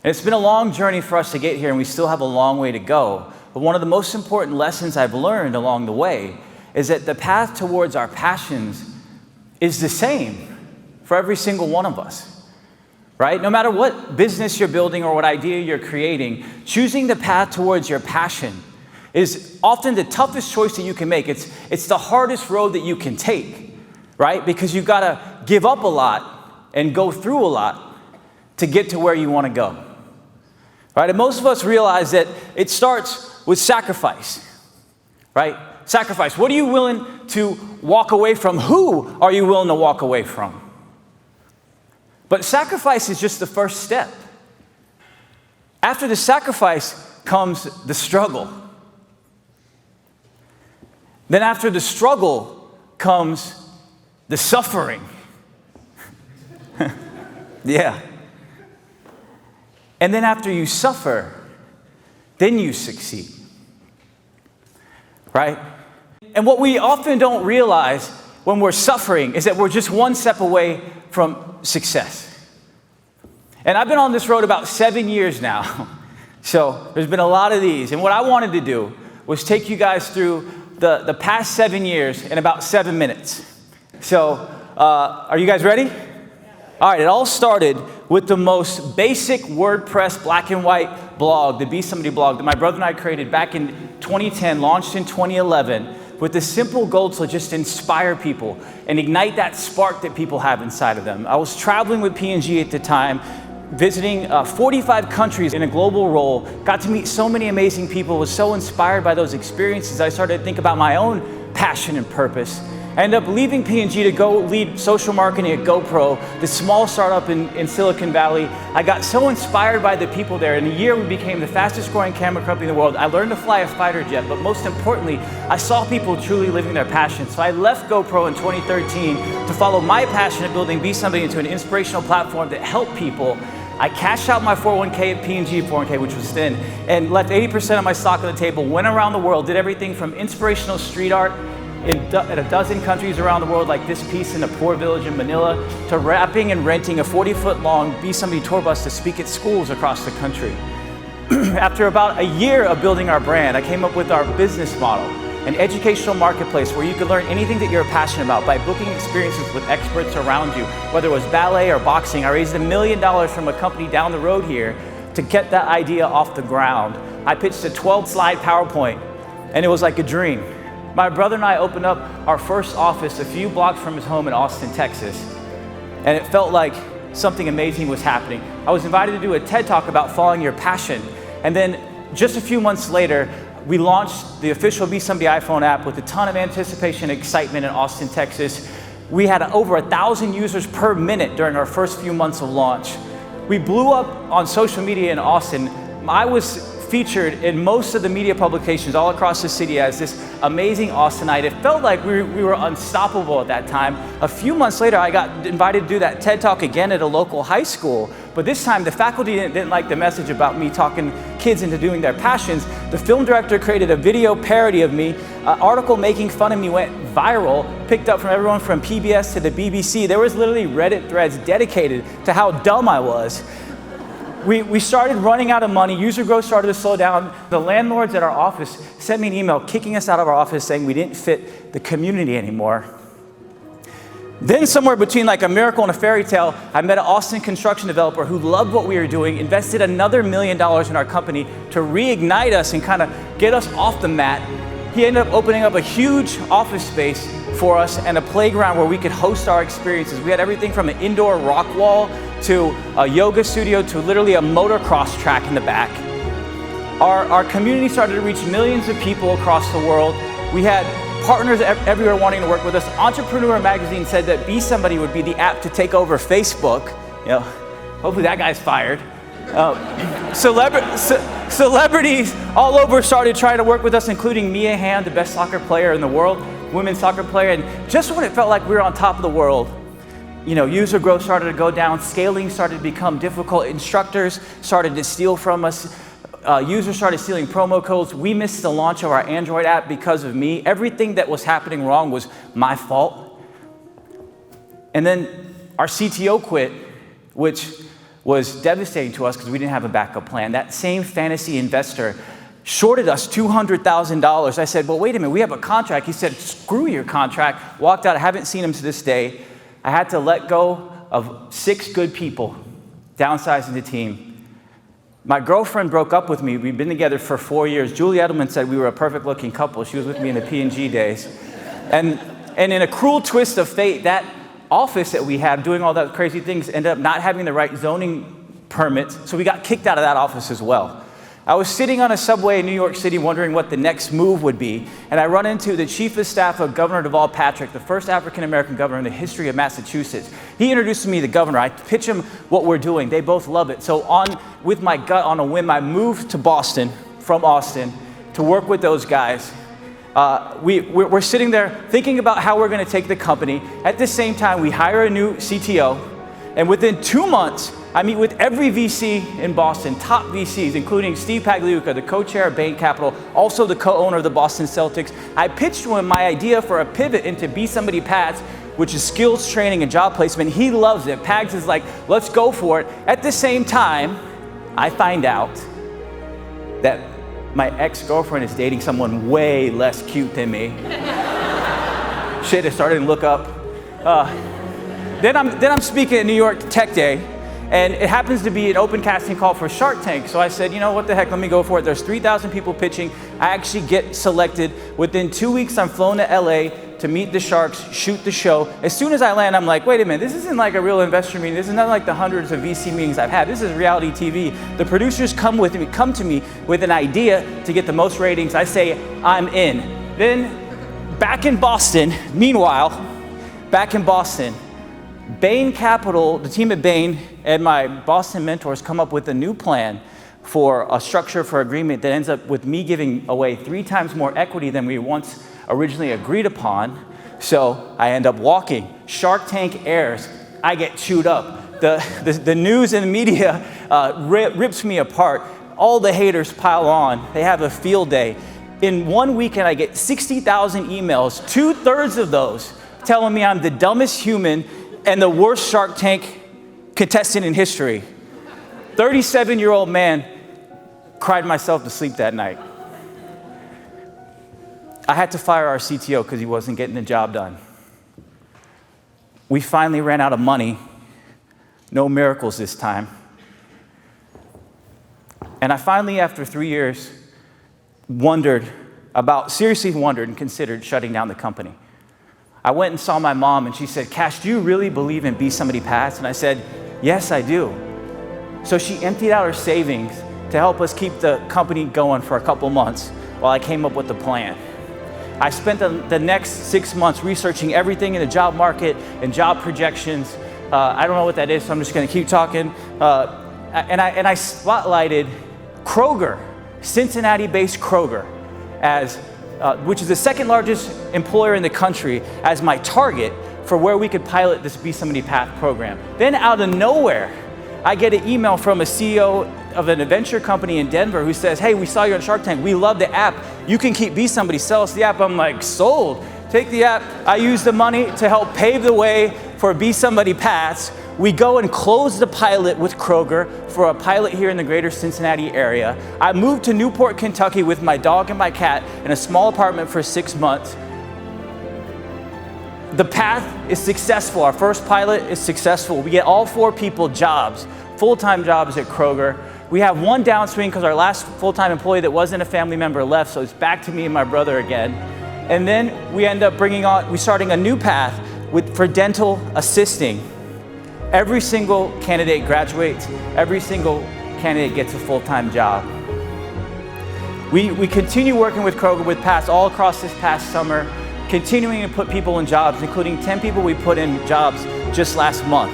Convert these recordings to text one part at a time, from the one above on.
And it's been a long journey for us to get here, and we still have a long way to go. But one of the most important lessons I've learned along the way is that the path towards our passions is the same for every single one of us, right? No matter what business you're building or what idea you're creating, choosing the path towards your passion is often the toughest choice that you can make. It's the hardest road that you can take, right? Because you've got to give up a lot and go through a lot to get to where you want to go, right? And most of us realize that it starts with sacrifice, right? Sacrifice. What are you willing to walk away from? Who are you willing to walk away from? But sacrifice is just the first step. After the sacrifice comes the struggle. Then after the struggle comes the suffering. Yeah. And then after you suffer, then you succeed. Right? And what we often don't realize when we're suffering is that we're just one step away from success. And I've been on this road about 7 years now. So there's been a lot of these. And what I wanted to do was take you guys through the past 7 years in about 7 minutes. So are you guys ready? All right, it all started with the most basic WordPress black and white blog, the Besomebody blog that my brother and I created back in 2010, launched in 2011, with the simple goal to just inspire people and ignite that spark that people have inside of them. I was traveling with P&G at the time, visiting 45 countries in a global role, got to meet so many amazing people, was so inspired by those experiences, I started to think about my own passion and purpose. I ended up leaving P&G to go lead social marketing at GoPro, the small startup in Silicon Valley. I got so inspired by the people there. In a year, we became the fastest growing camera company in the world. I learned to fly a fighter jet, but most importantly, I saw people truly living their passion. So I left GoPro in 2013 to follow my passion of building Besomebody into an inspirational platform that helped people. I cashed out my 401k at P&G 401k, which was thin, and left 80% of my stock on the table, went around the world, did everything from inspirational street art in a dozen countries around the world, like this piece in a poor village in Manila, to wrapping and renting a 40-foot-long Besomebody tour bus to speak at schools across the country. After about a year of building our brand, I came up with our business model, an educational marketplace where you could learn anything that you're passionate about by booking experiences with experts around you, whether it was ballet or boxing. I raised $1 million from a company down the road here to get that idea off the ground. I pitched a 12-slide PowerPoint, and it was like a dream. My brother and I opened up our first office a few blocks from his home in Austin, Texas, and it felt like something amazing was happening. I was invited to do a TED Talk about following your passion, and then just a few months later, we launched the official Besomebody iPhone app with a ton of anticipation and excitement in Austin, Texas. We had over 1,000 users per minute during our first few months of launch. We blew up on social media in Austin. I was featured in most of the media publications all across the city as this amazing Austinite. It felt like we were unstoppable at that time. A few months later, I got invited to do that TED Talk again at a local high school, but this time the faculty didn't like the message about me talking kids into doing their passions. The film director created a video parody of me. An article making fun of me went viral, picked up from everyone from PBS to the BBC. There was literally Reddit threads dedicated to how dumb I was. We started running out of money. User growth started to slow down. The landlords at our office sent me an email kicking us out of our office saying we didn't fit the community anymore. Then somewhere between like a miracle and a fairy tale, I met an Austin construction developer who loved what we were doing, invested another $1 million in our company to reignite us and kind of get us off the mat. He ended up opening up a huge office space for us and a playground where we could host our experiences. We had everything from an indoor rock wall to a yoga studio to literally a motocross track in the back. Our community started to reach millions of people across the world. We had partners everywhere wanting to work with us. Entrepreneur magazine said that Besomebody would be the app to take over Facebook. You know, hopefully that guy's fired. Celebrities all over started trying to work with us, including Mia Hamm, the best soccer player in the world, women's soccer player. And just when it felt like we were on top of the world, you know, user growth started to go down, scaling started to become difficult, instructors started to steal from us, users started stealing promo codes. We missed the launch of our Android app because of me. Everything that was happening wrong was my fault. And then our CTO quit, which was devastating to us because we didn't have a backup plan. That same fantasy investor shorted us $200,000. I said, well, wait a minute, we have a contract. He said, screw your contract. Walked out. I haven't seen him to this day. I had to let go of 6 good people, downsizing the team. My girlfriend broke up with me. We'd been together for 4 years. Julie Edelman said we were a perfect looking couple. She was with me in the P&G days. And in a cruel twist of fate, that office that we had doing all that crazy things ended up not having the right zoning permits, so we got kicked out of that office as well. I was sitting on a subway in New York City wondering what the next move would be, and I run into the chief of staff of Governor Deval Patrick, the first African-American governor in the history of Massachusetts. He introduced me to the governor. I pitch him what we're doing. They both love it. So with my gut on a whim, I moved to Boston from Austin to work with those guys. We're sitting there thinking about how we're going to take the company. At the same time, we hire a new CTO, and within 2 months, I meet with every VC in Boston, top VCs, including Steve Pagliuca, the co-chair of Bain Capital, also the co-owner of the Boston Celtics. I pitched to him my idea for a pivot into Be Somebody Paths, which is skills training and job placement. He loves it. Pags is like, let's go for it. At the same time, I find out that my ex-girlfriend is dating someone way less cute than me. Shit, I started to look up. Then I'm speaking at New York Tech Day, and it happens to be an open casting call for Shark Tank. So I said, you know what the heck, let me go for it. There's 3,000 people pitching. I actually get selected. Within 2 weeks, I'm flown to LA to meet the Sharks, shoot the show. As soon as I land, I'm like, wait a minute, this isn't like a real investor meeting. This is not like the hundreds of VC meetings I've had. This is reality TV. The producers come to me with an idea to get the most ratings. I say, I'm in. Then back in Boston, Bain Capital, the team at Bain, and my Boston mentors come up with a new plan for a structure for agreement that ends up with me giving away 3 times more equity than we once originally agreed upon. So I end up walking. Shark Tank airs. I get chewed up. The news and the media rips me apart. All the haters pile on. They have a field day. In 1 weekend, I get 60,000 emails, 2/3 of those telling me I'm the dumbest human and the worst Shark Tank contestant in history. 37-year-old man, cried myself to sleep that night. I had to fire our CTO because he wasn't getting the job done. We finally ran out of money. No miracles this time. And I finally, after 3 years, seriously wondered and considered shutting down the company. I went and saw my mom, and she said, Kash, do you really believe in Be Somebody Paths? And I said, yes, I do. So she emptied out her savings to help us keep the company going for a couple months while I came up with the plan. I spent the next 6 months researching everything in the job market and job projections. I don't know what that is, so I'm just going to keep talking. And I spotlighted Kroger, Cincinnati-based Kroger, which is the second largest employer in the country, as my target for where we could pilot this Be Somebody Path program. Then out of nowhere, I get an email from a CEO of an adventure company in Denver who says, hey, we saw you on Shark Tank. We love the app. You can keep Be Somebody. Sell us the app. I'm like, sold. Take the app. I use the money to help pave the way for Be Somebody Paths. We go and close the pilot with Kroger for a pilot here in the greater Cincinnati area. I moved to Newport, Kentucky with my dog and my cat in a small apartment for 6 months. The path is successful. Our first pilot is successful. We get all 4 people jobs, full-time jobs at Kroger. We have one downswing because our last full-time employee that wasn't a family member left, so it's back to me and my brother again. And then we end up starting a new path for dental assisting. Every single candidate graduates. Every single candidate gets a full-time job. We continue working with Kroger with paths all across this past summer, continuing to put people in jobs, including 10 people we put in jobs just last month.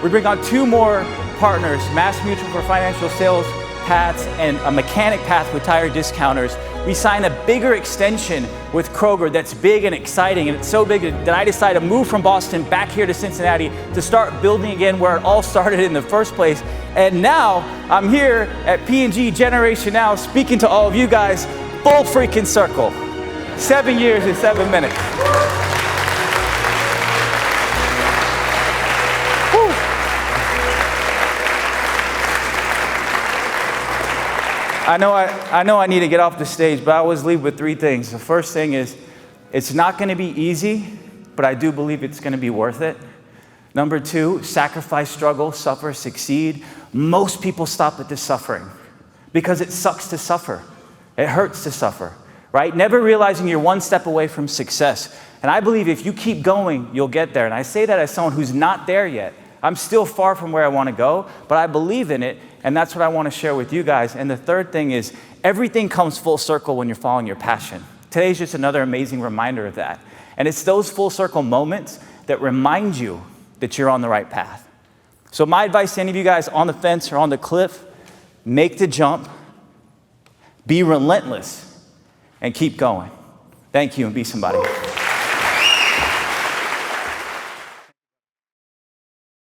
We bring on 2 more partners, Mass Mutual for financial sales paths and a mechanic path with tire discounters. We sign a bigger extension with Kroger that's big and exciting, and it's so big that I decided to move from Boston back here to Cincinnati to start building again where it all started in the first place. And now I'm here at P&G Generation Now speaking to all of you guys full freaking circle. 7 years and 7 minutes. I know I need to get off the stage, but I always leave with three things. The first thing is, it's not going to be easy, but I do believe it's going to be worth it. Number two, sacrifice, struggle, suffer, succeed. Most people stop at this suffering because it sucks to suffer. It hurts to suffer, right? Never realizing you're one step away from success. And I believe if you keep going, you'll get there. And I say that as someone who's not there yet. I'm still far from where I want to go, but I believe in it, and that's what I want to share with you guys. And the third thing is, everything comes full circle when you're following your passion. Today's just another amazing reminder of that. And it's those full circle moments that remind you that you're on the right path. So my advice to any of you guys on the fence or on the cliff, make the jump, be relentless, and keep going. Thank you, and be somebody.